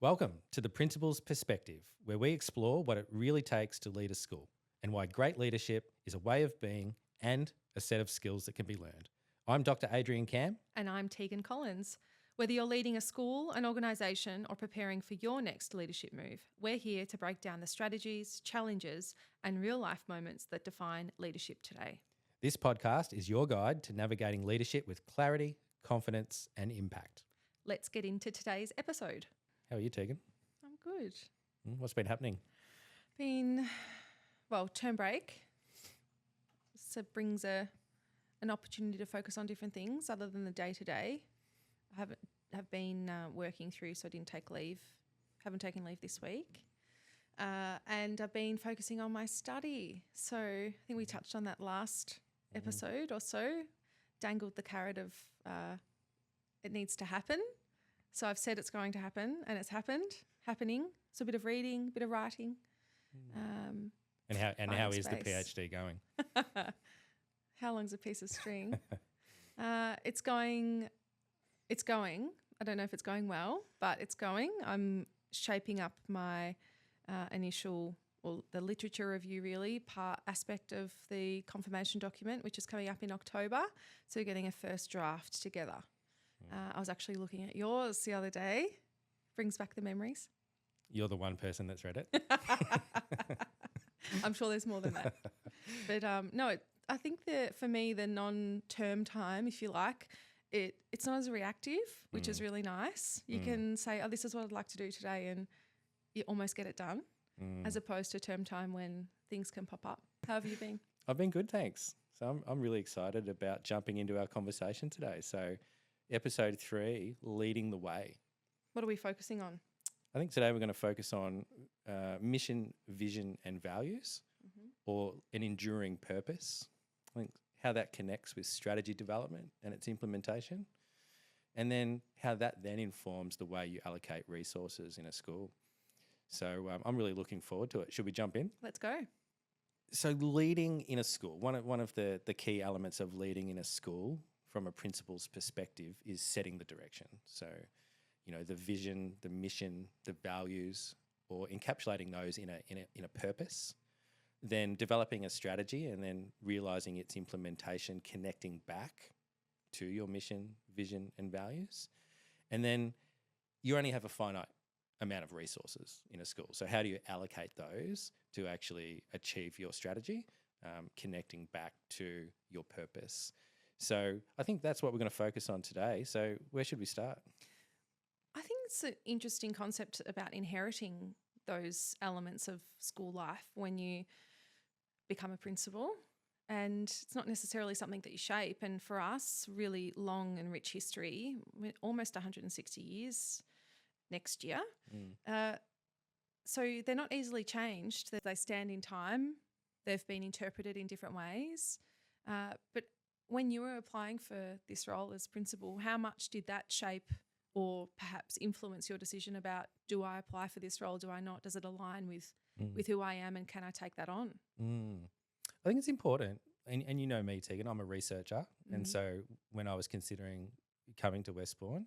Welcome to the Principal's Perspective, where we explore what it really takes to lead a school and why great leadership is a way of being and a set of skills that can be learned. I'm Dr. Adrian Camm. And I'm Teagan Collins. Whether you're leading a school, an organisation, or preparing for your next leadership move, we're here to break down the strategies, challenges, and real life moments that define leadership today. This podcast is your guide to navigating leadership with clarity, confidence, and impact. Let's get into today's episode. How are you, Teagan? I'm good. What's been happening? Term break. So it brings an opportunity to focus on different things other than the day-to-day. I have been working through, so I didn't take leave. Haven't taken leave this week. And I've been focusing on my study. So I think we touched on that last episode or so. Dangled the carrot of it needs to happen. So I've said it's going to happen, and it's happening. So a bit of reading, a bit of writing. And how is the PhD going? How long's a piece of string? It's going. I don't know if it's going well, but it's going. I'm shaping up my the literature review really aspect of the confirmation document, which is coming up in October. So getting a first draft together. I was actually looking at yours the other day. Brings back the memories. You're the one person that's read it. I'm sure there's more than that. But I think that for me, the non-term time, if you like, it's not as reactive, which is really nice. You can say, oh, this is what I'd like to do today, and you almost get it done, as opposed to term time when things can pop up. How have you been? I've been good, thanks. So I'm really excited about jumping into our conversation today. So episode 3, leading the way. What are we focusing on? I think today we're going to focus on mission, vision, and values, or an enduring purpose. I think how that connects with strategy development and its implementation, and then how that then informs the way you allocate resources in a school. So I'm really looking forward to it. Should we jump in? Let's go. So leading in a school, one of the key elements of leading in a school from a principal's perspective is setting the direction. So, the vision, the mission, the values, or encapsulating those in a purpose, then developing a strategy and then realizing its implementation, connecting back to your mission, vision, and values. And then you only have a finite amount of resources in a school. So how do you allocate those to actually achieve your strategy, connecting back to your purpose? So I think that's what we're going to focus on today. So where should we start? I think it's an interesting concept about inheriting those elements of school life when you become a principal. And it's not necessarily something that you shape. And for us, really long and rich history, almost 160 years next year. So they're not easily changed. They stand in time. They've been interpreted in different ways. But when you were applying for this role as principal, how much did that shape or perhaps influence your decision about, do I apply for this role, do I not? Does it align with who I am, and can I take that on? I think it's important. And you know me, Teagan, I'm a researcher. And so when I was considering coming to Westbourne,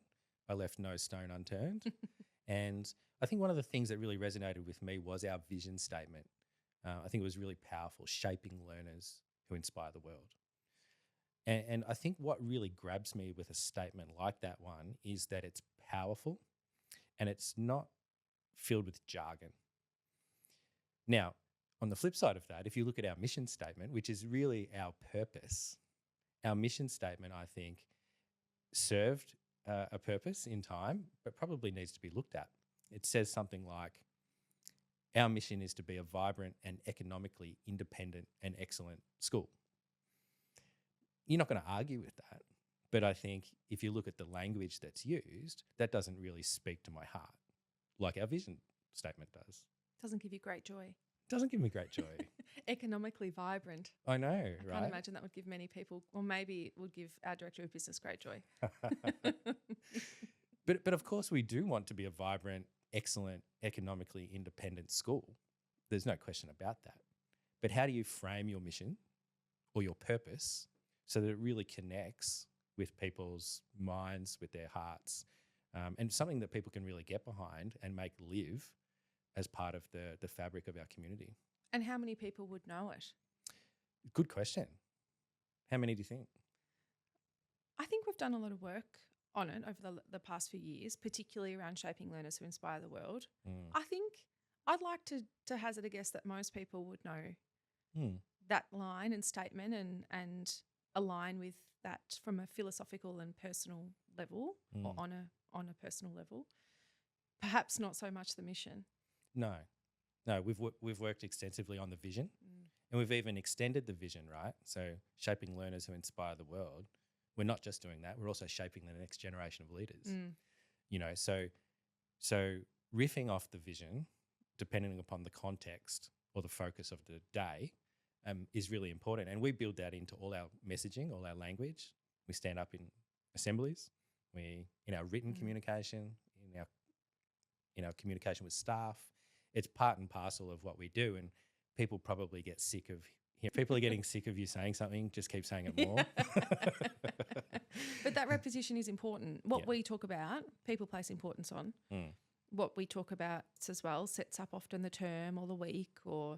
I left no stone unturned. And I think one of the things that really resonated with me was our vision statement. I think it was really powerful, shaping learners who inspire the world. And I think what really grabs me with a statement like that one is that it's powerful and it's not filled with jargon. Now, on the flip side of that, if you look at our mission statement, which is really our purpose, our mission statement, I think, served a purpose in time, but probably needs to be looked at. It says something like, our mission is to be a vibrant and economically independent and excellent school. You're not going to argue with that. But I think if you look at the language that's used, that doesn't really speak to my heart like our vision statement does. Doesn't give you great joy. Doesn't give me great joy. Economically vibrant. I know, right? I can't imagine that would give many people, or maybe it would give our director of business great joy. But of course we do want to be a vibrant, excellent, economically independent school. There's no question about that. But how do you frame your mission or your purpose so that it really connects with people's minds, with their hearts, and something that people can really get behind and make live as part of the fabric of our community. And how many people would know it? Good question. How many do you think? I think we've done a lot of work on it over the past few years, particularly around shaping learners who inspire the world. I think I'd like to hazard a guess that most people would know that line and statement and align with that from a philosophical and personal level or on a personal level. Perhaps not so much the mission. No, we've worked extensively on the vision, and we've even extended the vision, right? So shaping learners who inspire the world. We're not just doing that; we're also shaping the next generation of leaders. You know, so riffing off the vision, depending upon the context or the focus of the day, is really important. And we build that into all our messaging, all our language. We stand up in assemblies, in our written communication, in our communication with staff. It's part and parcel of what we do, and people probably get sick of. People are getting sick of you saying something. Just keep saying it more. But that repetition is important. What we talk about, people place importance on. What we talk about as well sets up often the term or the week, or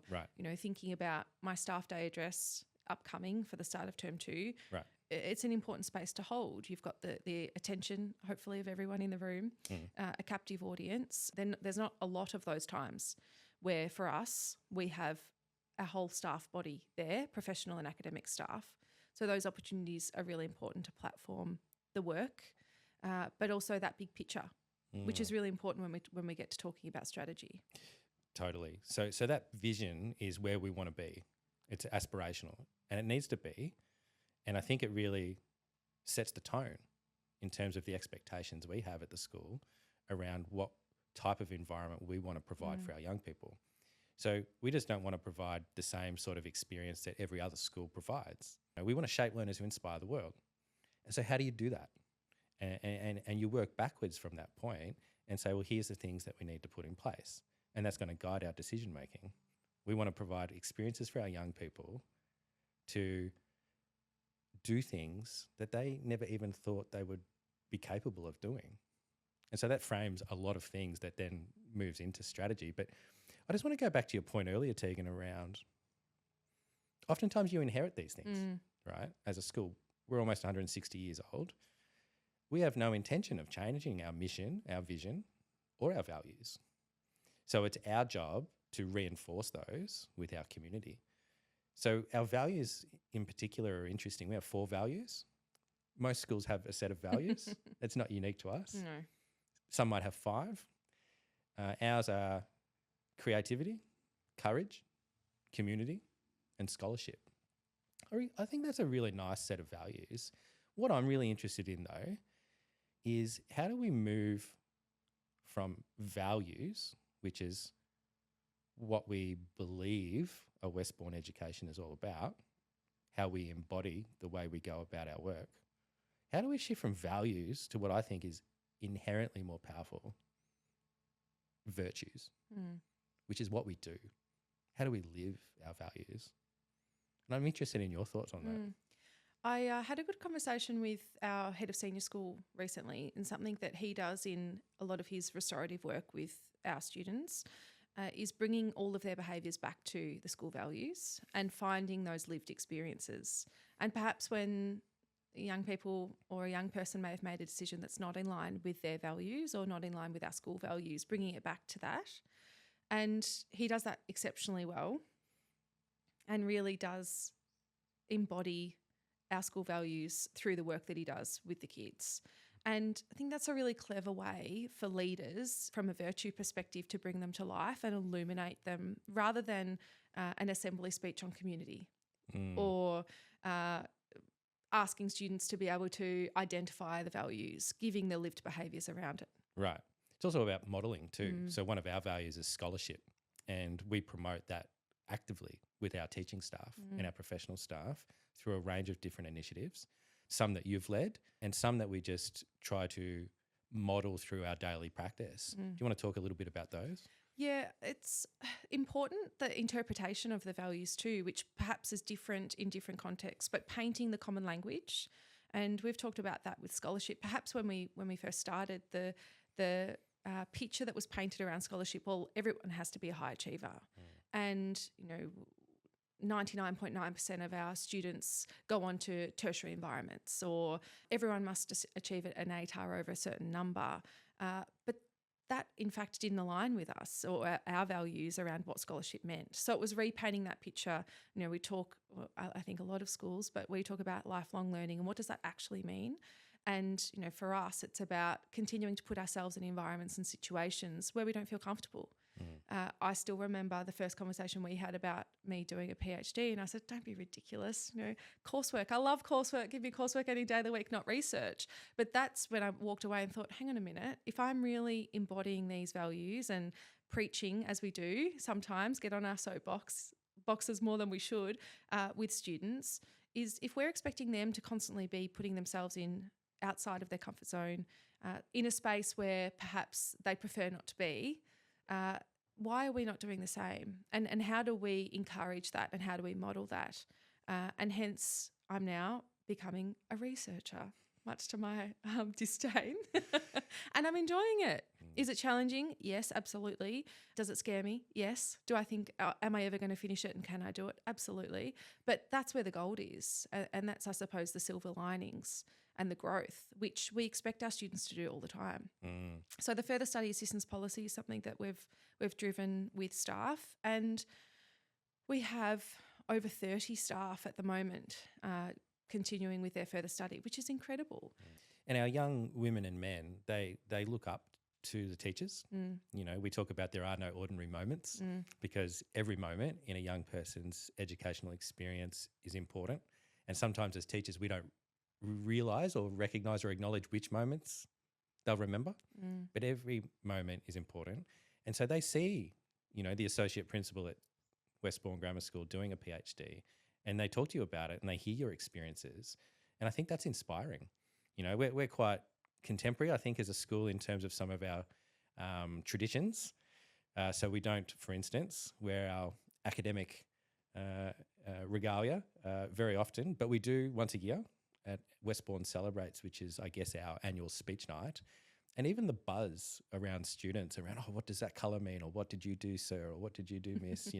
thinking about my staff day address upcoming for the start of term 2. Right. It's an important space to hold. You've got the attention, hopefully, of everyone in the room, a captive audience. Then there's not a lot of those times where, for us, we have our whole staff body there, professional and academic staff. So those opportunities are really important to platform the work, but also that big picture, which is really important when we get to talking about strategy. Totally. So that vision is where we want to be. It's aspirational, and it needs to be. And I think it really sets the tone in terms of the expectations we have at the school around what type of environment we want to provide for our young people. So we just don't want to provide the same sort of experience that every other school provides. We want to shape learners who inspire the world. And so how do you do that? And you work backwards from that point and say, well, here's the things that we need to put in place. And that's going to guide our decision making. We want to provide experiences for our young people to do things that they never even thought they would be capable of doing. And so that frames a lot of things that then moves into strategy. But I just want to go back to your point earlier, Teagan, around oftentimes you inherit these things, right? As a school, we're almost 160 years old. We have no intention of changing our mission, our vision, or our values. So it's our job to reinforce those with our community. So our values in particular are interesting. We have 4 values. Most schools have a set of values. It's not unique to us. No. Some might have 5. Ours are creativity, courage, community, and scholarship. I think that's a really nice set of values. What I'm really interested in, though, is how do we move from values, which is what we believe a Westbourne education is all about, how we embody the way we go about our work. How do we shift from values to what I think is inherently more powerful, virtues, which is what we do? How do we live our values? And I'm interested in your thoughts on that. I had a good conversation with our head of senior school recently, and something that he does in a lot of his restorative work with our students is bringing all of their behaviours back to the school values and finding those lived experiences. And perhaps when young people or a young person may have made a decision that's not in line with their values or not in line with our school values, bringing it back to that. And he does that exceptionally well and really does embody our school values through the work that he does with the kids. And I think that's a really clever way for leaders from a virtue perspective to bring them to life and illuminate them, rather than an assembly speech on community or asking students to be able to identify the values, giving the lived behaviours around it. Right. It's also about modelling too. So one of our values is scholarship, and we promote that actively with our teaching staff and our professional staff through a range of different initiatives, some that you've led and some that we just try to model through our daily practice. Do you want to talk a little bit about those? Yeah, it's important, the interpretation of the values too, which perhaps is different in different contexts, but painting the common language And we've talked about that with scholarship. Perhaps when we first started, the picture that was painted around scholarship, well, everyone has to be a high achiever. And, 99.9% of our students go on to tertiary environments, or everyone must achieve an ATAR over a certain number. But that, in fact, didn't align with us or our values around what scholarship meant. So it was repainting that picture. We talk, I think a lot of schools, but we talk about lifelong learning and what does that actually mean? And, for us, it's about continuing to put ourselves in environments and situations where we don't feel comfortable. I still remember the first conversation we had about me doing a PhD, and I said, don't be ridiculous. Coursework. I love coursework. Give me coursework any day of the week, not research. But that's when I walked away and thought, hang on a minute. If I'm really embodying these values and preaching, as we do sometimes, get on our boxes more than we should with students, is if we're expecting them to constantly be putting themselves in outside of their comfort zone, in a space where perhaps they prefer not to be, why are we not doing the same? And how do we encourage that, and how do we model that? And hence, I'm now becoming a researcher, much to my disdain. And I'm enjoying it. Is it challenging? Yes, absolutely. Does it scare me? Yes. Do I think, am I ever going to finish it, and can I do it? Absolutely. But that's where the gold is. And that's, I suppose, the silver linings and the growth, which we expect our students to do all the time. So the further study assistance policy is something that we've driven with staff, and we have over 30 staff at the moment continuing with their further study, which is incredible. And our young women and men, they look up to the teachers. We talk about there are no ordinary moments, because every moment in a young person's educational experience is important. And sometimes as teachers, we don't realise or recognise or acknowledge which moments they'll remember, but every moment is important. And so they see, the associate principal at Westbourne Grammar School doing a PhD, and they talk to you about it and they hear your experiences. And I think that's inspiring. We're quite contemporary, I think, as a school in terms of some of our traditions. So we don't, for instance, wear our academic regalia very often, but we do once a year at Westbourne Celebrates, which is, I guess, our annual speech night. And even the buzz around students around, what does that colour mean? Or what did you do, sir? Or what did you do, miss?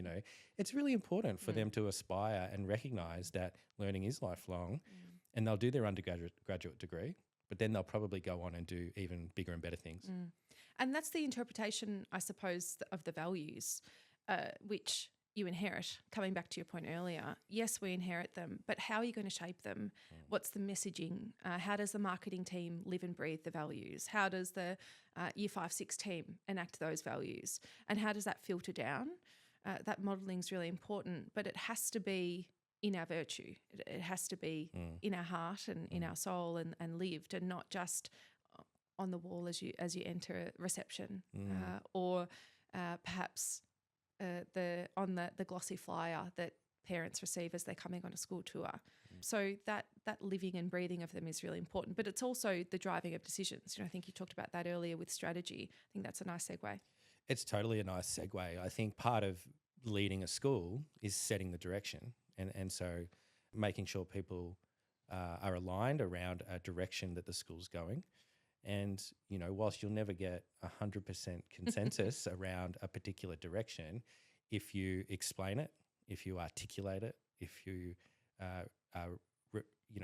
It's really important for them to aspire and recognise that learning is lifelong, and they'll do their graduate degree, but then they'll probably go on and do even bigger and better things. And that's the interpretation, I suppose, of the values, which you inherit. Coming back to your point earlier, yes, we inherit them, but how are you going to shape them? What's the messaging? How does the marketing team live and breathe the values? How does the Year 5, 6 team enact those values? And how does that filter down? That modelling is really important, but it has to be in our virtue. It has to be in our heart and in our soul and lived, and not just on the wall as you enter reception, or perhaps on the glossy flyer that parents receive as they're coming on a school tour. So that living and breathing of them is really important, but it's also the driving of decisions. I think you talked about that earlier with strategy. I think that's a nice segue. It's totally a nice segue. I think part of leading a school is setting the direction, and so making sure people are aligned around a direction that the school's going. And, whilst you'll never get 100% consensus around a particular direction, if you explain it, if you articulate it, if you are,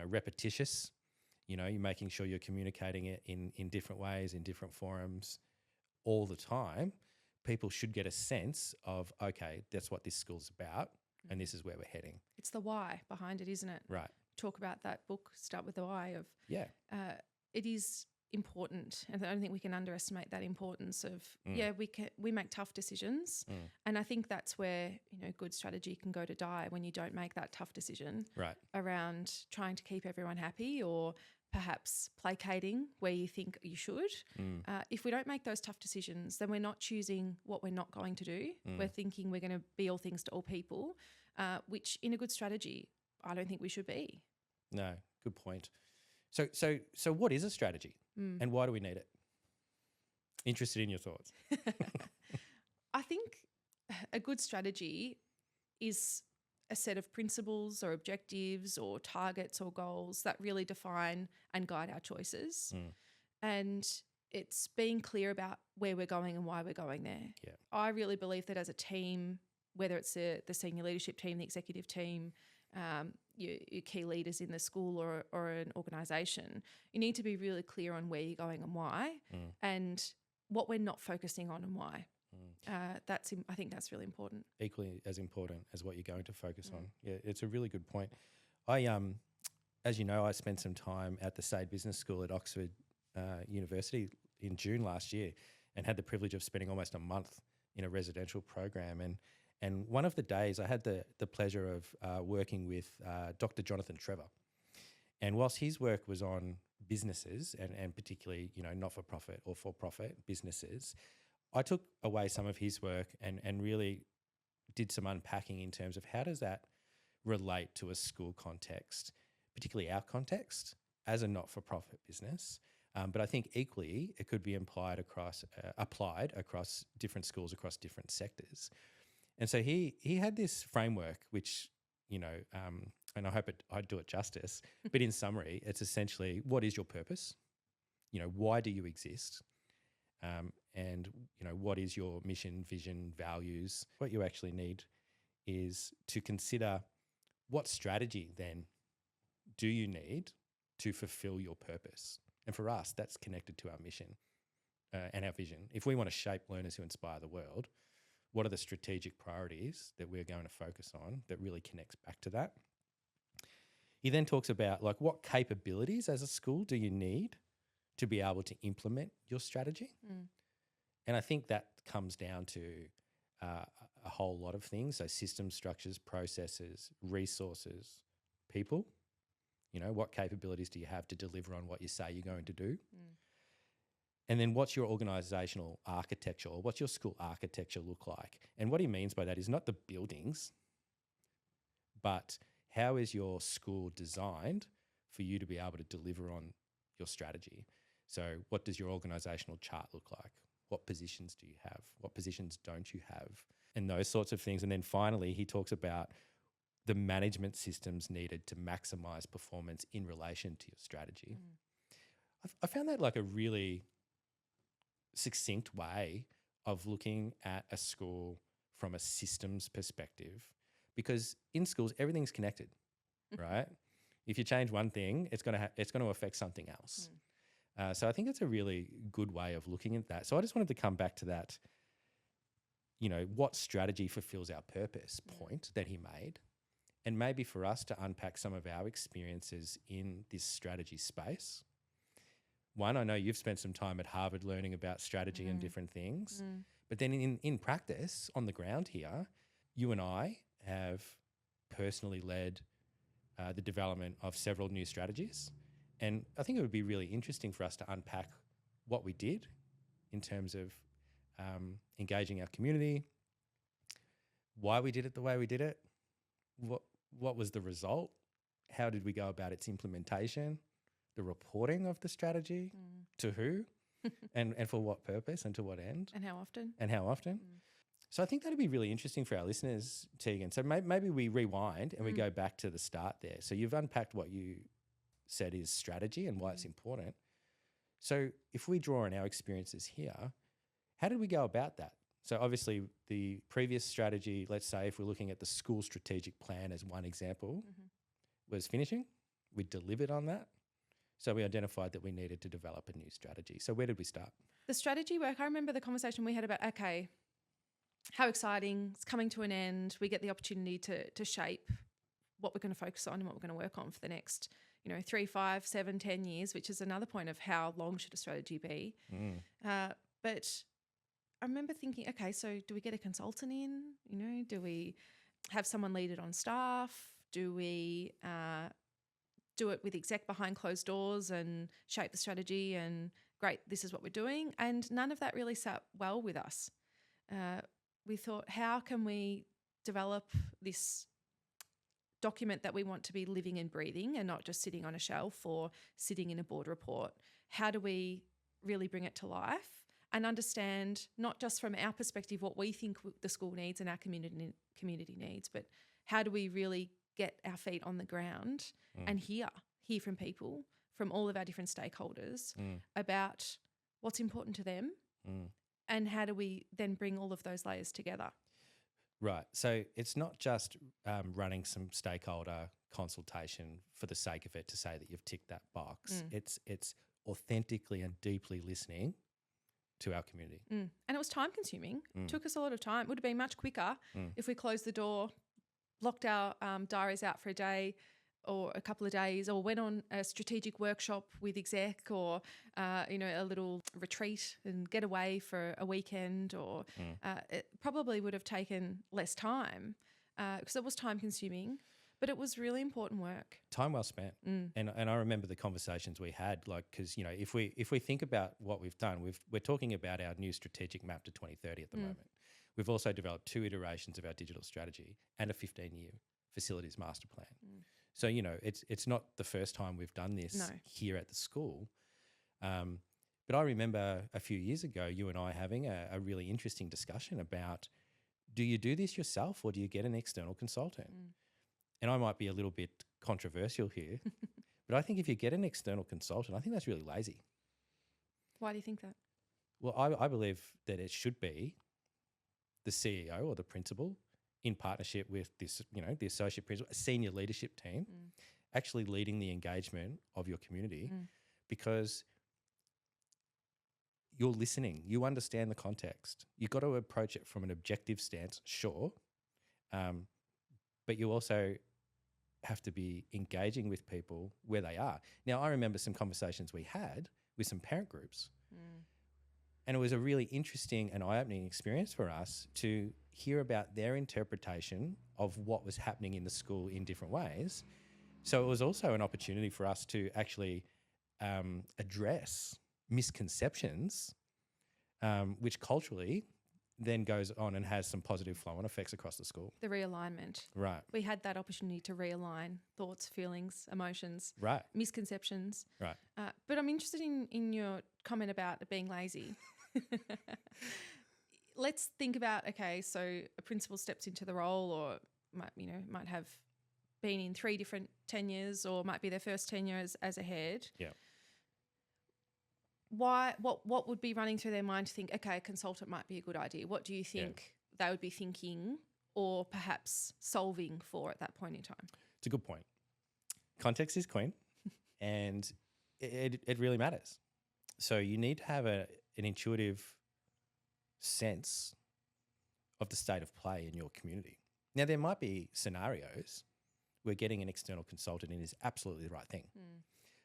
repetitious, you're making sure you're communicating it in different ways, in different forums all the time, people should get a sense of, okay, that's what this school's about, and this is where we're heading. It's the why behind it, isn't it? Right. Talk about that book, Start with the Why of, yeah. It is important, and I don't think we can underestimate that importance of we make tough decisions, and I think that's where good strategy can go to die when you don't make that tough decision around trying to keep everyone happy, or perhaps placating where you think you should. If we don't make those tough decisions, then we're not choosing what we're not going to do. We're thinking we're going to be all things to all people, which in a good strategy I don't think we should be. No, good point. So what is a strategy, and why do we need it? Interested in your thoughts. I think a good strategy is a set of principles or objectives or targets or goals that really define and guide our choices. And it's being clear about where we're going and why we're going there. Yeah. I really believe that as a team, whether it's the senior leadership team, the executive team, your key leaders in the school or an organisation, you need to be really clear on where you're going and why, and what we're not focusing on and why. I think that's really important. Equally as important as what you're going to focus on. Yeah, it's a really good point. I, as you know, I spent some time at the Sade Business School at Oxford University in June last year, and had the privilege of spending almost a month in a residential program. And one of the days I had the pleasure of working with Dr. Jonathan Trevor. And whilst his work was on businesses and particularly, not-for-profit or for-profit businesses, I took away some of his work and really did some unpacking in terms of how does that relate to a school context, particularly our context as a not-for-profit business. But I think equally it could be applied across different schools, across different sectors. And so he had this framework, which, and I hope I do it justice, but in summary, it's essentially, what is your purpose? Why do you exist? And, what is your mission, vision, values? What you actually need is to consider what strategy then do you need to fulfill your purpose? And for us, that's connected to our mission and our vision. If we want to shape learners who inspire the world, what are the strategic priorities that we're going to focus on that really connects back to that? He then talks about what capabilities as a school do you need to be able to implement your strategy? And I think that comes down to a whole lot of things. So systems, structures, processes, resources, people. What capabilities do you have to deliver on what you say you're going to do? And then what's your organisational architecture, or what's your school architecture look like? And what he means by that is not the buildings, but how is your school designed for you to be able to deliver on your strategy? So what does your organisational chart look like? What positions do you have? What positions don't you have? And those sorts of things. And then finally, he talks about the management systems needed to maximise performance in relation to your strategy. I found that like a really succinct way of looking at a school from a systems perspective, because in schools, everything's connected, right? If you change one thing, it's going to affect something else. So I think it's a really good way of looking at that. So I just wanted to come back to that, what strategy fulfills our purpose point that he made, and maybe for us to unpack some of our experiences in this strategy space. One, I know you've spent some time at Harvard learning about strategy and different things, but then in practice on the ground here, you and I have personally led the development of several new strategies. And I think it would be really interesting for us to unpack what we did in terms of engaging our community, why we did it the way we did it, what was the result, how did we go about its implementation, the reporting of the strategy, to who, and for what purpose and to what end. And how often. So I think that'd be really interesting for our listeners, Teagan. So maybe we rewind and we go back to the start there. So you've unpacked what you said is strategy and why it's important. So if we draw on our experiences here, how did we go about that? So obviously the previous strategy, let's say if we're looking at the school strategic plan as one example, was finishing. We delivered on that. So we identified that we needed to develop a new strategy. So where did we start? The strategy work, I remember the conversation we had about, okay, how exciting, it's coming to an end. We get the opportunity to shape what we're going to focus on and what we're going to work on for the next 3, 5, 7, 10 years, which is another point of how long should a strategy be. But I remember thinking, okay, so do we get a consultant in? Do we have someone lead it on staff? Do we do it with exec behind closed doors and shape the strategy and great, this is what we're doing? And none of that really sat well with us. We thought, how can we develop this document that we want to be living and breathing and not just sitting on a shelf or sitting in a board report? How do we really bring it to life and understand, not just from our perspective, what we think the school needs and our community needs, but how do we really get our feet on the ground and hear from people, from all of our different stakeholders about what's important to them and how do we then bring all of those layers together? Right. So it's not just running some stakeholder consultation for the sake of it to say that you've ticked that box. It's authentically and deeply listening to our community. And it was time consuming. Took us a lot of time. It would have been much quicker if we closed the door, locked our diaries out for a day or a couple of days, or went on a strategic workshop with exec, or a little retreat and get away for a weekend, or it probably would have taken less time because it was time consuming, but it was really important work. Time well spent. And I remember the conversations we had, like, because if we think about what we've done, we're talking about our new strategic map to 2030 at the moment. We've also developed 2 iterations of our digital strategy and a 15-year facilities master plan. So, it's not the first time we've done this here at the school. But I remember a few years ago, you and I having a really interesting discussion about, do you do this yourself or do you get an external consultant? And I might be a little bit controversial here, but I think if you get an external consultant, I think that's really lazy. Why do you think that? Well, I believe that it should be the CEO or the principal in partnership with this, the associate principal, a senior leadership team, actually leading the engagement of your community because you're listening, you understand the context. You've got to approach it from an objective stance, sure, but you also have to be engaging with people where they are. Now, I remember some conversations we had with some parent groups, and it was a really interesting and eye-opening experience for us to hear about their interpretation of what was happening in the school in different ways. So it was also an opportunity for us to actually address misconceptions, which culturally then goes on and has some positive flow-on effects across the school. The realignment. Right. We had that opportunity to realign thoughts, feelings, emotions, Right. misconceptions. Right. But I'm interested in your comment about it being lazy. Let's think about, okay, so a principal steps into the role or might have been in 3 different tenures or might be their first tenure as a head. Yeah. What would be running through their mind to think, okay, a consultant might be a good idea? What do you think they would be thinking or perhaps solving for at that point in time? It's a good point. Context is queen and it really matters. So you need to have an intuitive sense of the state of play in your community. Now, there might be scenarios where getting an external consultant in is absolutely the right thing.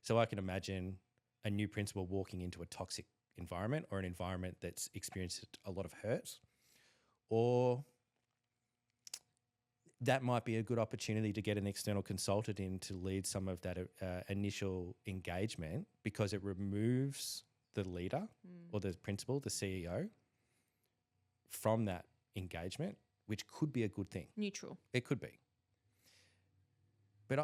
So I can imagine a new principal walking into a toxic environment or an environment that's experienced a lot of hurt, or that might be a good opportunity to get an external consultant in to lead some of that initial engagement because it removes the leader or the principal, the CEO, from that engagement, which could be a good thing. Neutral. It could be. But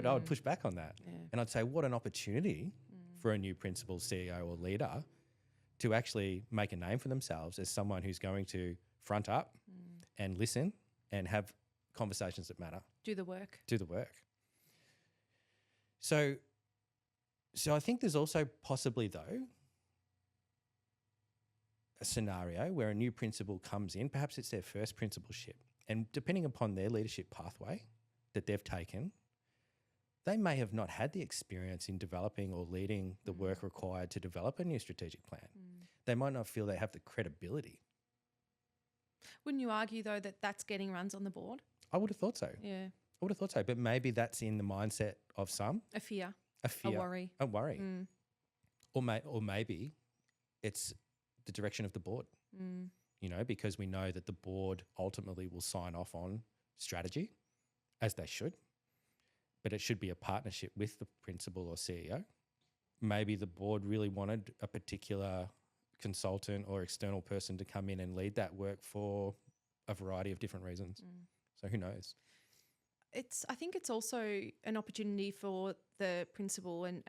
I would push back on that. Yeah. And I'd say what an opportunity for a new principal, CEO or leader to actually make a name for themselves as someone who's going to front up and listen and have conversations that matter. Do the work. So I think there's also possibly, though, a scenario where a new principal comes in, perhaps it's their first principalship, and depending upon their leadership pathway that they've taken, they may have not had the experience in developing or leading the work required to develop a new strategic plan. They might not feel they have the credibility. Wouldn't you argue, though, that that's getting runs on the board? I would have thought so. Yeah. I would have thought so. But maybe that's in the mindset of some. A fear. A fear. A worry. Or maybe it's the direction of the board, because we know that the board ultimately will sign off on strategy, as they should, but it should be a partnership with the principal or CEO. Maybe the board really wanted a particular consultant or external person to come in and lead that work for a variety of different reasons. So who knows? I think it's also an opportunity for the principal and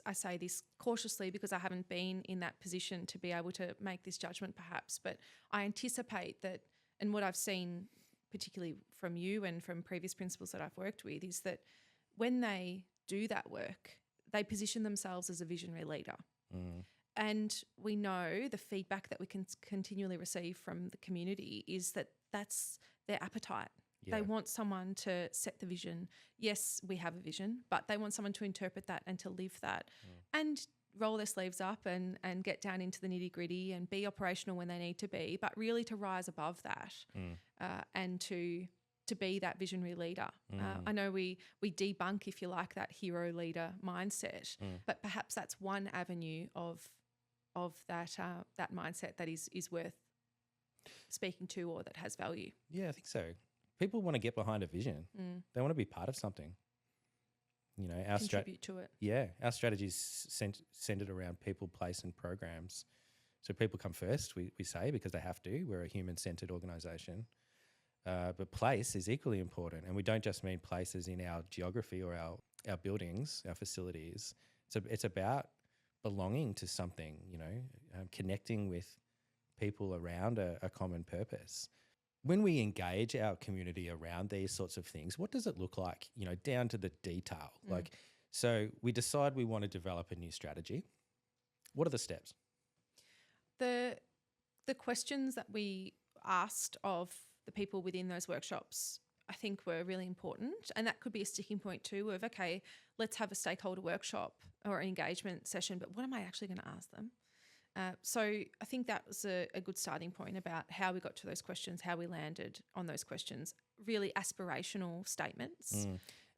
I say this cautiously because I haven't been in that position to be able to make this judgment perhaps, but I anticipate that, and what I've seen particularly from you and from previous principals that I've worked with, is that when they do that work, they position themselves as a visionary leader. And we know the feedback that we can continually receive from the community is that that's their appetite. They want someone to set the vision. Yes, we have a vision, but they want someone to interpret that and to live that and roll their sleeves up and get down into the nitty gritty and be operational when they need to be, but really to rise above that and to be that visionary leader. I know we debunk, if you like, that hero leader mindset, but perhaps that's one avenue of that mindset that is worth speaking to or that has value. Yeah, I think so. People want to get behind a vision. They want to be part of something. You know, our contribute to it. Yeah, our strategy is centered around people, place, and programs. So people come first, we say, because they have to. We're a human-centered organisation. But place is equally important, and we don't just mean places in our geography or our buildings, our facilities. So it's about belonging to something, you know, connecting with people around a common purpose. When we engage our community around these sorts of things, what does it look like, you know, down to the detail? Like, so we decide we want to develop a new strategy. What are the steps? The questions that we asked of the people within those workshops, I think, were really important. And that could be a sticking point too of, okay, let's have a stakeholder workshop or an engagement session, but what am I actually going to ask them? So I think that was a good starting point about how we got to those questions, how we landed on those questions, really aspirational statements.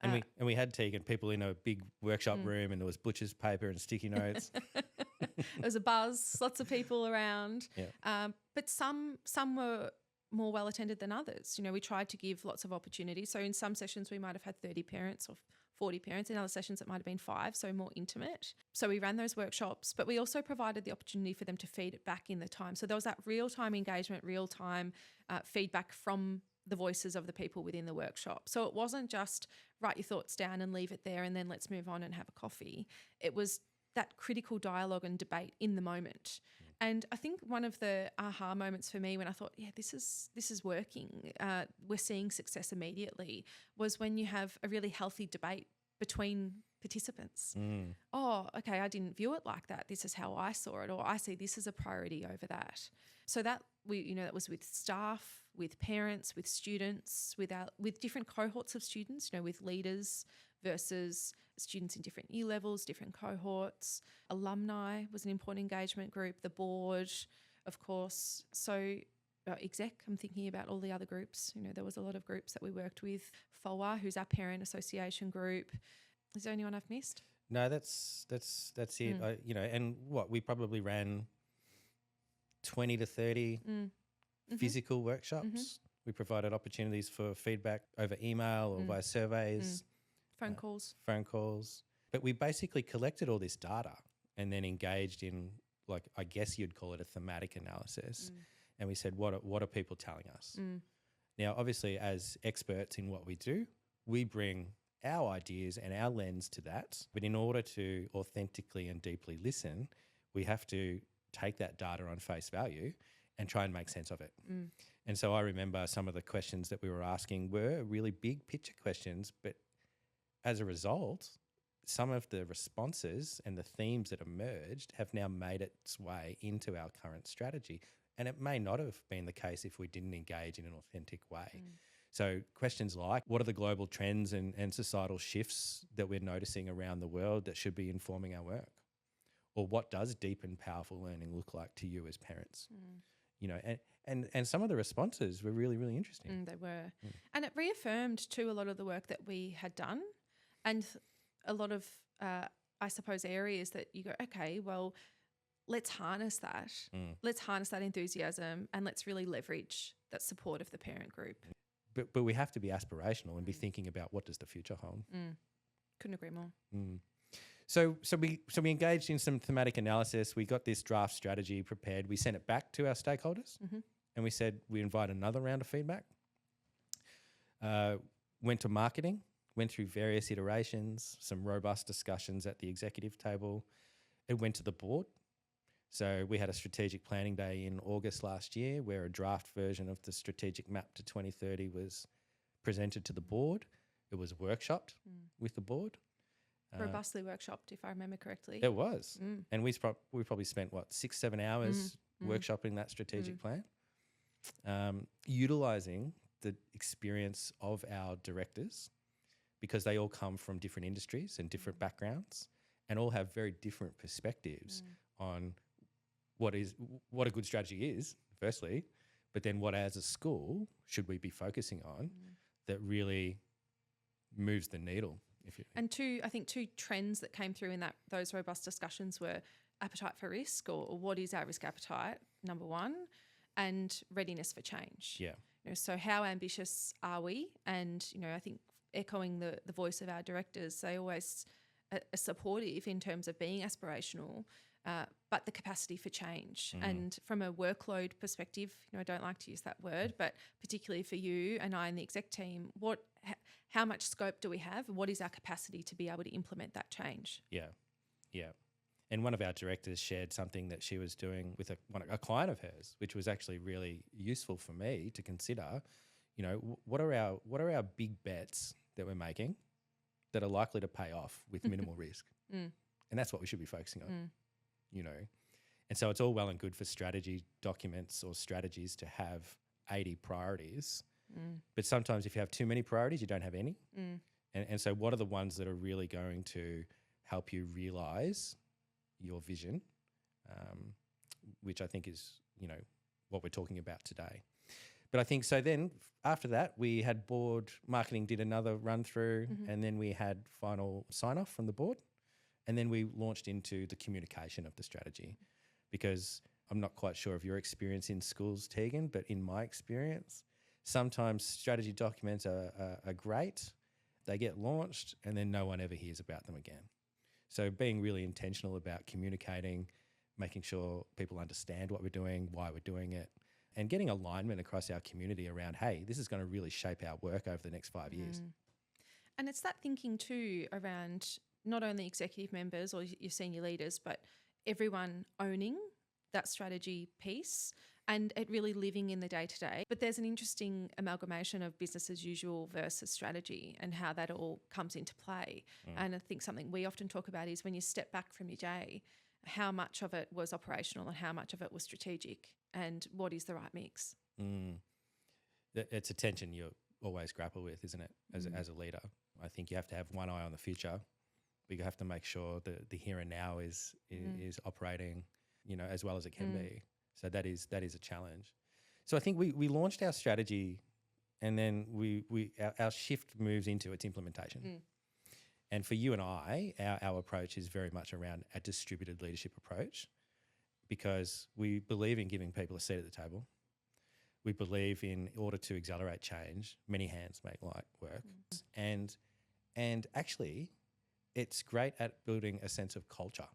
And we had Teagan, people in a big workshop room, and there was butcher's paper and sticky notes. It was a buzz, lots of people around. Yeah. But some were more well attended than others. You know, we tried to give lots of opportunities. So in some sessions we might have had 30 parents or 40 parents. In other sessions it might have been 5, so more intimate. So we ran those workshops, but we also provided the opportunity for them to feed it back in the time. So there was that real-time engagement, real-time feedback from the voices of the people within the workshop. So it wasn't just write your thoughts down and leave it there and then let's move on and have a coffee. It was that critical dialogue and debate in the moment. And I think one of the aha moments for me when I thought, yeah, this is working, we're seeing success immediately, was when you have a really healthy debate between participants. Oh, okay, I didn't view it like that. This is how I saw it, or I see this as a priority over that. So that that was with staff, with parents, with students, with different cohorts of students, with leaders versus students in different year levels, different cohorts. Alumni was an important engagement group, the board, of course. So exec, I'm thinking about all the other groups. There was a lot of groups that we worked with. FOA, who's our parent association group. Is there anyone I've missed? No, that's it. And we probably ran 20 to 30 physical workshops. We provided opportunities for feedback over email or via surveys. Phone calls. But we basically collected all this data and then engaged in, I guess you'd call it a thematic analysis. And we said, what are people telling us? Now, obviously, as experts in what we do, we bring our ideas and our lens to that. But in order to authentically and deeply listen, we have to take that data on face value and try and make sense of it. And so I remember some of the questions that we were asking were really big picture questions, but as a result, some of the responses and the themes that emerged have now made its way into our current strategy. And it may not have been the case if we didn't engage in an authentic way. So questions like, what are the global trends and societal shifts that we're noticing around the world that should be informing our work? Or what does deep and powerful learning look like to you as parents? And some of the responses were really, really interesting. They were. And it reaffirmed too a lot of the work that we had done and a lot of, I suppose, areas that you go, okay, well, let's harness that. Let's harness that enthusiasm and let's really leverage that support of the parent group. But we have to be aspirational and be thinking about what does the future hold. Couldn't agree more. So we engaged in some thematic analysis. We got this draft strategy prepared. We sent it back to our stakeholders and we said we invite another round of feedback. Went to marketing, went through various iterations, some robust discussions at the executive table. It went to the board. So we had a strategic planning day in August last year where a draft version of the strategic map to 2030 was presented to the board. It was workshopped with the board. Robustly workshopped, if I remember correctly. It was. And we probably spent, 6-7 hours workshopping that strategic plan, utilising the experience of our directors, because they all come from different industries and different backgrounds and all have very different perspectives on what a good strategy is, firstly, but then what as a school should we be focusing on that really moves the needle. And I think two trends that came through in those robust discussions were appetite for risk, or what is our risk appetite, number one, and readiness for change. Yeah. So how ambitious are we? And, I think echoing the voice of our directors, they always are supportive in terms of being aspirational, but the capacity for change. And from a workload perspective, I don't like to use that word, but particularly for you and I and the exec team, how much scope do we have? What is our capacity to be able to implement that change? Yeah. And one of our directors shared something that she was doing with a client of hers, which was actually really useful for me to consider. What are our big bets that we're making that are likely to pay off with minimal risk? And that's what we should be focusing on. And so it's all well and good for strategy documents or strategies to have 80 priorities, but sometimes if you have too many priorities, you don't have any. And so what are the ones that are really going to help you realise your vision, which I think is, what we're talking about today. But I think so then after that, we had board marketing did another run through and then we had final sign off from the board. And then we launched into the communication of the strategy, because I'm not quite sure of your experience in schools, Teagan, but in my experience, sometimes strategy documents are great, they get launched and then no one ever hears about them again. So being really intentional about communicating, making sure people understand what we're doing, why we're doing it, and getting alignment across our community around, hey, this is going to really shape our work over the next 5 years. And it's that thinking too around not only executive members or your senior leaders, but everyone owning that strategy piece and it really living in the day-to-day. But there's an interesting amalgamation of business as usual versus strategy and how that all comes into play. And I think something we often talk about is when you step back from your day, how much of it was operational and how much of it was strategic, and what is the right mix? It's a tension you always grapple with, isn't it, as a leader? I think you have to have one eye on the future, but you have to make sure that the here and now is operating, as well as it can be. So that is a challenge. So I think we launched our strategy, and then our shift moves into its implementation. And for you and I, our approach is very much around a distributed leadership approach, because we believe in giving people a seat at the table. We believe in order to accelerate change, many hands make light work. And actually, it's great at building a sense of culture.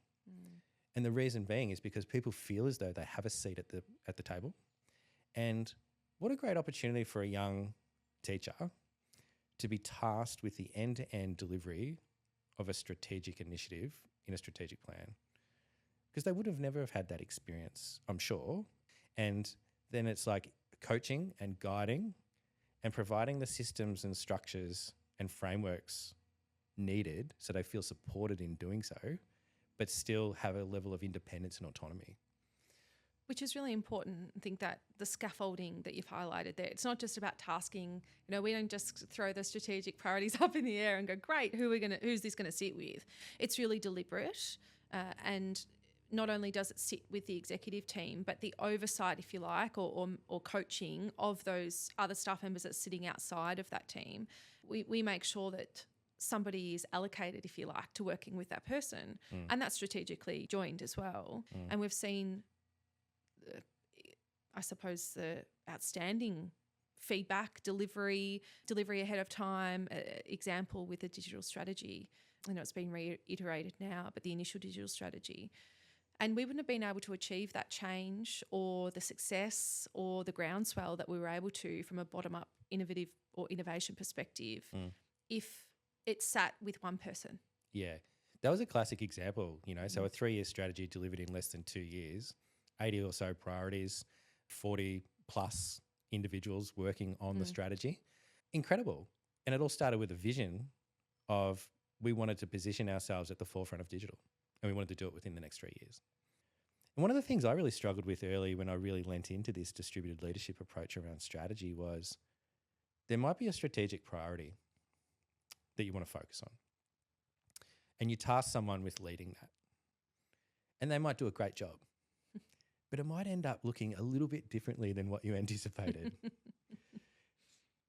And the reason being is because people feel as though they have a seat at the table. And what a great opportunity for a young teacher to be tasked with the end-to-end delivery of a strategic initiative in a strategic plan. Because they would have never have had that experience, I'm sure. And then it's like coaching and guiding and providing the systems and structures and frameworks needed so they feel supported in doing so, but still have a level of independence and autonomy. Which is really important. I think that the scaffolding that you've highlighted there, it's not just about tasking. We don't just throw the strategic priorities up in the air and go, great, who's this going to sit with? It's really deliberate, and not only does it sit with the executive team, but the oversight, if you like, or coaching of those other staff members that's sitting outside of that team. We make sure that somebody is allocated, if you like, to working with that person, and that's strategically joined as well. And we've seen, I suppose, the outstanding feedback, delivery ahead of time. Example with the digital strategy. I know it's been reiterated now, but the initial digital strategy. And we wouldn't have been able to achieve that change or the success or the groundswell that we were able to from a bottom-up innovative or innovation perspective if it sat with one person. Yeah, That was a classic example, you know, so a 3-year strategy delivered in less than 2 years, 80 or so priorities, 40 plus individuals working on the strategy. Incredible. And it all started with a vision of we wanted to position ourselves at the forefront of digital, and we wanted to do it within the next 3 years. And one of the things I really struggled with early when I really lent into this distributed leadership approach around strategy was there might be a strategic priority that you want to focus on, and you task someone with leading that. And they might do a great job, but it might end up looking a little bit differently than what you anticipated.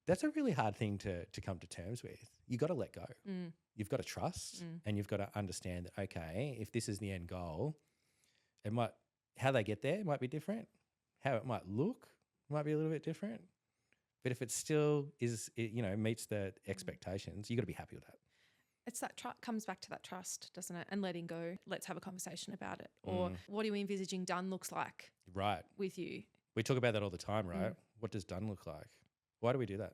That's a really hard thing to come to terms with. You've got to let go. You've got to trust, and you've got to understand that, okay, if this is the end goal, how they get there might be different. How it might look might be a little bit different. But if it still meets the expectations, you've got to be happy with that. It's that comes back to that trust, doesn't it? And letting go. Let's have a conversation about it. Or what are you envisaging done looks like with you? We talk about that all the time, right? What does done look like? Why do we do that?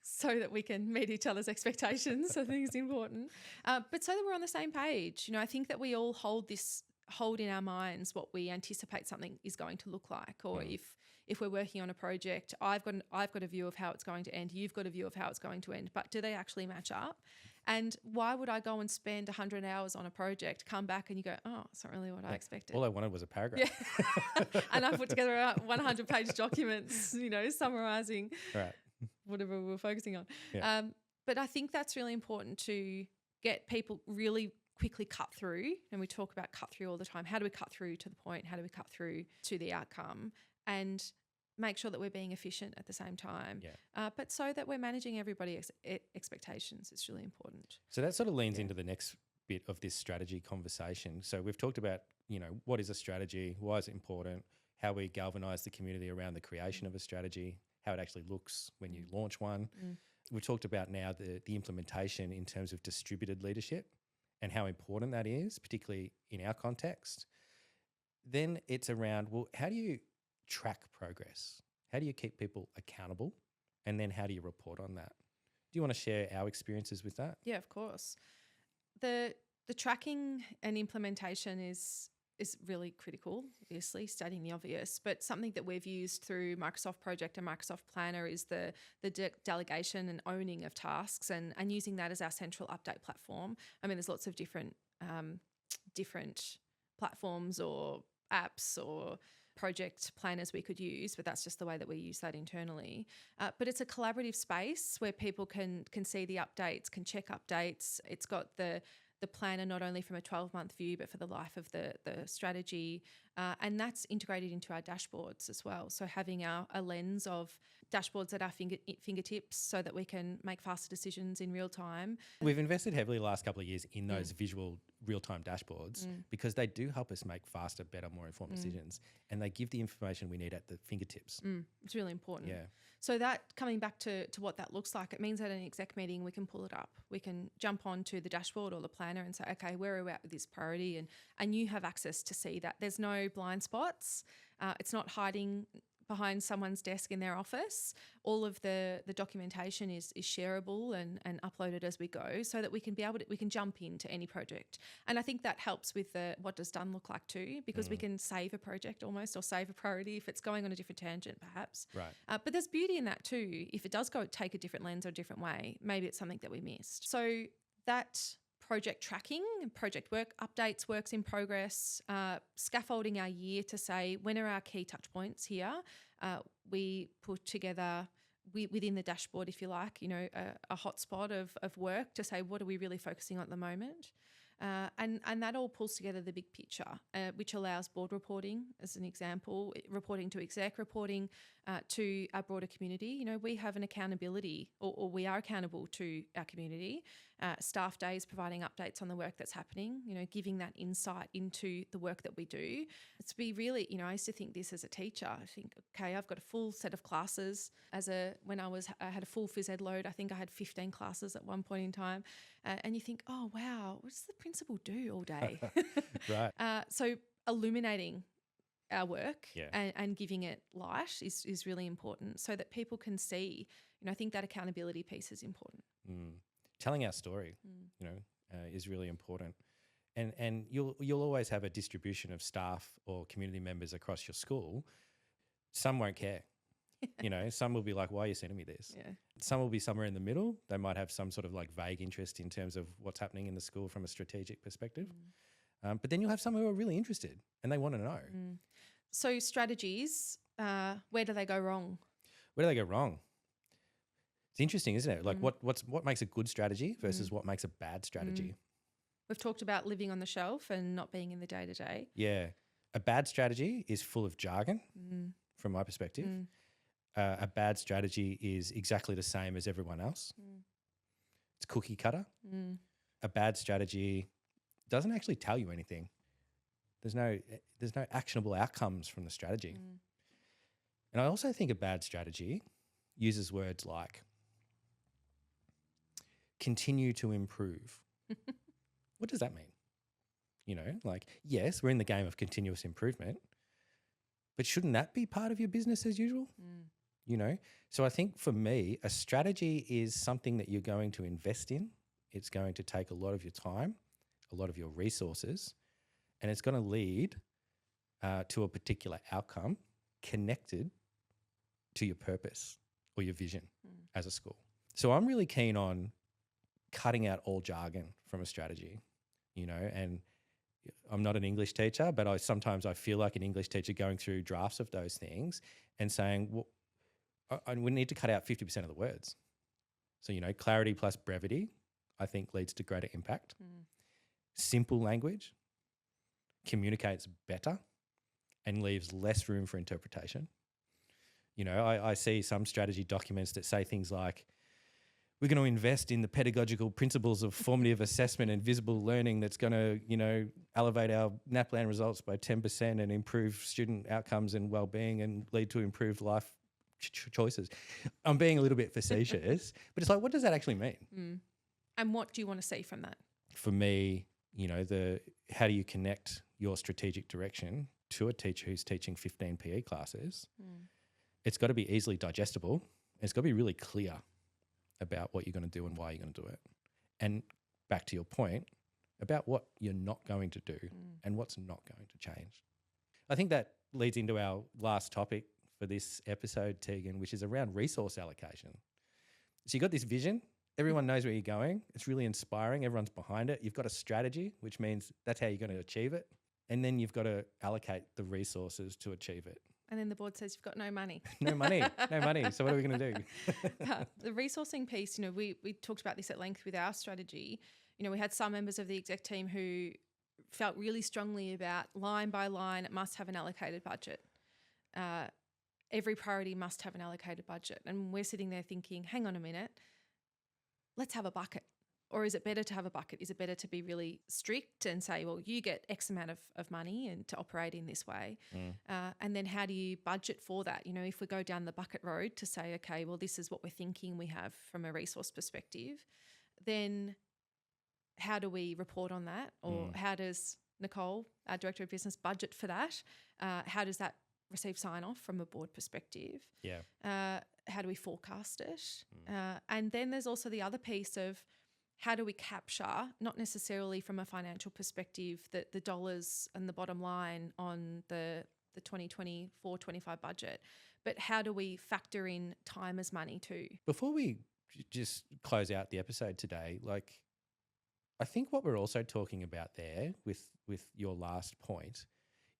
So that we can meet each other's expectations. I think it's important. But so that we're on the same page. You know, I think that we all hold in our minds what we anticipate something is going to look like. Or if we're working on a project, I've got a view of how it's going to end. You've got a view of how it's going to end. But do they actually match up? And why would I go and spend 100 hours on a project, come back and you go, oh, it's not really what I expected. All I wanted was a paragraph. Yeah. And I put together 100-page documents, summarising whatever we're focusing on. Yeah. But I think that's really important to get people really quickly cut through. And we talk about cut through all the time. How do we cut through to the point? How do we cut through to the outcome? And make sure that we're being efficient at the same time. Yeah. But so that we're managing everybody's expectations. It's really important. So that sort of leans into the next bit of this strategy conversation. So we've talked about, what is a strategy? Why is it important? How we galvanise the community around the creation of a strategy, how it actually looks when you launch one. We've talked about now the implementation in terms of distributed leadership and how important that is, particularly in our context. Then it's around, well, how do you track progress? How do you keep people accountable? And then how do you report on that? Do you want to share our experiences with that? Yeah, of course. The tracking and implementation is really critical, obviously, stating the obvious, but something that we've used through Microsoft Project and Microsoft Planner is the delegation and owning of tasks and using that as our central update platform. I mean, there's lots of different platforms or apps or project planners we could use, but that's just the way that we use that internally. But it's a collaborative space where people can see the updates, can check updates. It's got the planner not only from a 12-month view, but for the life of the strategy. And that's integrated into our dashboards as well. So having a lens of dashboards at our fingertips so that we can make faster decisions in real time. We've invested heavily the last couple of years in those visual real-time dashboards because they do help us make faster, better, more informed decisions, and they give the information we need at the fingertips. It's really important. Yeah. So that, coming back to what that looks like, it means at an exec meeting we can pull it up. We can jump onto the dashboard or the planner and say, okay, where are we at with this priority? And you have access to see that. There's no blind spots. It's not hiding behind someone's desk in their office. All of the documentation is shareable and uploaded as we go, so that we can jump into any project. And I think that helps with what does done look like too, because we can save a project almost, or save a priority if it's going on a different tangent perhaps. Right. But there's beauty in that too. If it does take a different lens or a different way, maybe it's something that we missed. So that project tracking and project work updates, works in progress, scaffolding our year to say when are our key touch points here. We put together within the dashboard, if you like, a hotspot of work to say what are we really focusing on at the moment. And that all pulls together the big picture, which allows board reporting, as an example, reporting to exec, reporting to our broader community. We have an accountability, or we are accountable to our community. Staff days, providing updates on the work that's happening, giving that insight into the work that we do. It's be really, I used to think this as a teacher. I think, okay, I've got a full set of classes. When I had a full phys ed load, I think I had 15 classes at one point in time. And you think, oh, wow, what does the principal do all day? Right. So illuminating our work Yeah. and giving it light is really important so that people can see. I think that accountability piece is important. Telling our story, is really important. And you'll always have a distribution of staff or community members across your school. Some won't care. Some will be like, why are you sending me this? Yeah. Some will be somewhere in the middle. They might have some sort of like vague interest in terms of what's happening in the school from a strategic perspective. But then you'll have some who are really interested and they want to know. So strategies, where do they go wrong? Where do they go wrong? It's interesting, isn't it? Like what makes a good strategy versus what makes a bad strategy? We've talked about living on the shelf and not being in the day-to-day. Yeah. A bad strategy is full of jargon from my perspective. A bad strategy is exactly the same as everyone else. It's cookie cutter. A bad strategy doesn't actually tell you anything. There's no actionable outcomes from the strategy. And I also think a bad strategy uses words like continue to improve. What does that mean? Like, yes, we're in the game of continuous improvement, but shouldn't that be part of your business as usual? So I think for me, a strategy is something that you're going to invest in. It's going to take a lot of your time, a lot of your resources, and it's going to lead to a particular outcome connected to your purpose or your vision as a school. So I'm really keen on cutting out all jargon from a strategy, and I'm not an English teacher, but sometimes I feel like an English teacher going through drafts of those things and saying, well, we need to cut out 50% of the words. So, clarity plus brevity, I think, leads to greater impact. Simple language communicates better and leaves less room for interpretation. I see some strategy documents that say things like, we're going to invest in the pedagogical principles of formative assessment and visible learning that's going to, elevate our NAPLAN results by 10% and improve student outcomes and well-being and lead to improved life choices. I'm being a little bit facetious, but it's like, what does that actually mean? And what do you want to see from that? For me, how do you connect your strategic direction to a teacher who's teaching 15 PE classes? It's got to be easily digestible. It's got to be really clear about what you're going to do and why you're going to do it. And back to your point about what you're not going to do and what's not going to change. I think that leads into our last topic for this episode, Teagan, which is around resource allocation. So you've got this vision. Everyone knows where you're going. It's really inspiring. Everyone's behind it. You've got a strategy, which means that's how you're going to achieve it. And then you've got to allocate the resources to achieve it. And then the board says you've got no money. No money. So what are we going to do? The resourcing piece, we talked about this at length with our strategy. We had some members of the exec team who felt really strongly about line by line, it must have an allocated budget. Every priority must have an allocated budget. And we're sitting there thinking, hang on a minute, let's have a bucket. Or is it better to have a bucket? Is it better to be really strict and say, well, you get X amount of money and to operate in this way? And then how do you budget for that? If we go down the bucket road to say, okay, well, this is what we're thinking we have from a resource perspective, then how do we report on that? Or how does Nicole, our Director of Business, budget for that? How does that receive sign-off from a board perspective? How do we forecast it? And then there's also the other piece of, how do we capture, not necessarily from a financial perspective, the dollars and the bottom line on the 2024-25 budget, but how do we factor in time as money too? Before we just close out the episode today, I think what we're also talking about there with your last point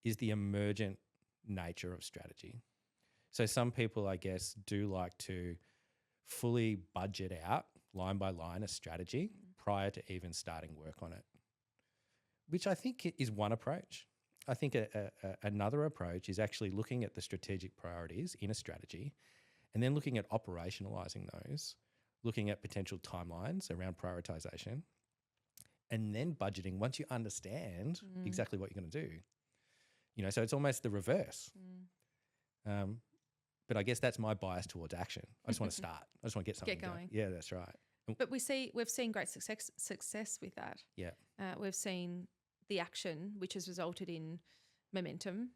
is the emergent nature of strategy. So some people, I guess, do like to fully budget out line by line a strategy prior to even starting work on it, which I think is one approach. I think another approach is actually looking at the strategic priorities in a strategy and then looking at operationalizing those, looking at potential timelines around prioritization, and then budgeting once you understand exactly what you're going to do. So it's almost the reverse. But I guess that's my bias towards action. I just want to start. I just want to get something going. done. Yeah, that's right. But we've seen great success with that. Yeah. We've seen the action, which has resulted in momentum,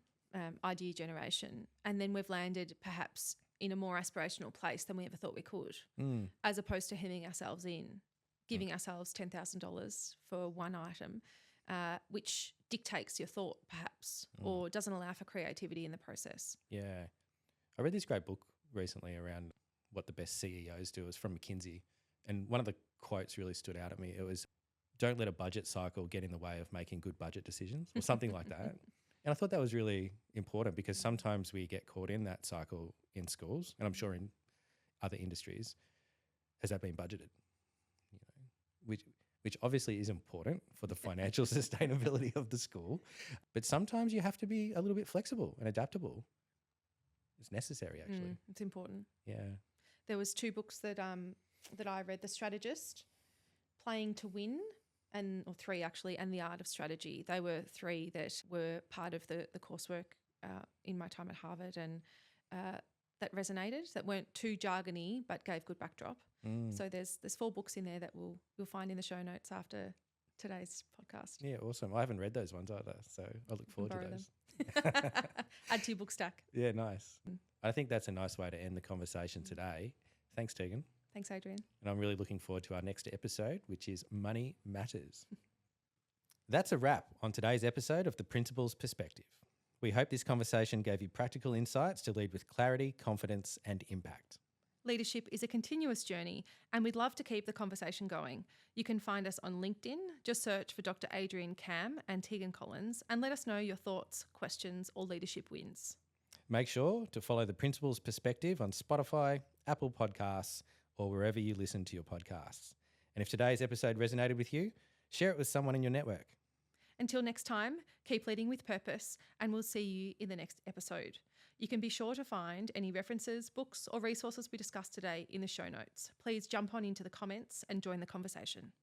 idea generation, and then we've landed perhaps in a more aspirational place than we ever thought we could, as opposed to hemming ourselves in giving ourselves $10,000 for one item, which dictates your thought perhaps or doesn't allow for creativity in the process. Yeah. I read this great book recently around what the best CEOs do. It was from McKinsey. And one of the quotes really stood out at me. It was, don't let a budget cycle get in the way of making good budget decisions, or something like that. And I thought that was really important because sometimes we get caught in that cycle in schools, and I'm sure in other industries. Has that been budgeted? You know, which obviously is important for the financial sustainability of the school, but sometimes you have to be a little bit flexible and adaptable. It's necessary, actually. It's important. Yeah. There was 2 books that I read: The Strategist, Playing to Win, or 3 actually, and The Art of Strategy. They were 3 that were part of the coursework in my time at Harvard, and that resonated, that weren't too jargony but gave good backdrop. So there's 4 books in there that you'll find in the show notes after today's podcast. Yeah, awesome. I haven't read those ones either, so I look forward to those. Add to your book stack. Yeah, nice. I think that's a nice way to end the conversation today. Thanks, Teagan. Thanks, Adrian. And I'm really looking forward to our next episode, which is Money Matters. That's a wrap on today's episode of The Principal's Perspective. We hope this conversation gave you practical insights to lead with clarity, confidence, and impact. Leadership is a continuous journey, and we'd love to keep the conversation going. You can find us on LinkedIn. Just search for Dr. Adrian Camm and Teagan Collins and let us know your thoughts, questions, or leadership wins. Make sure to follow The Principal's Perspective on Spotify, Apple Podcasts, or wherever you listen to your podcasts. And if today's episode resonated with you, share it with someone in your network. Until next time, keep leading with purpose, and we'll see you in the next episode. You can be sure to find any references, books, or resources we discussed today in the show notes. Please jump on into the comments and join the conversation.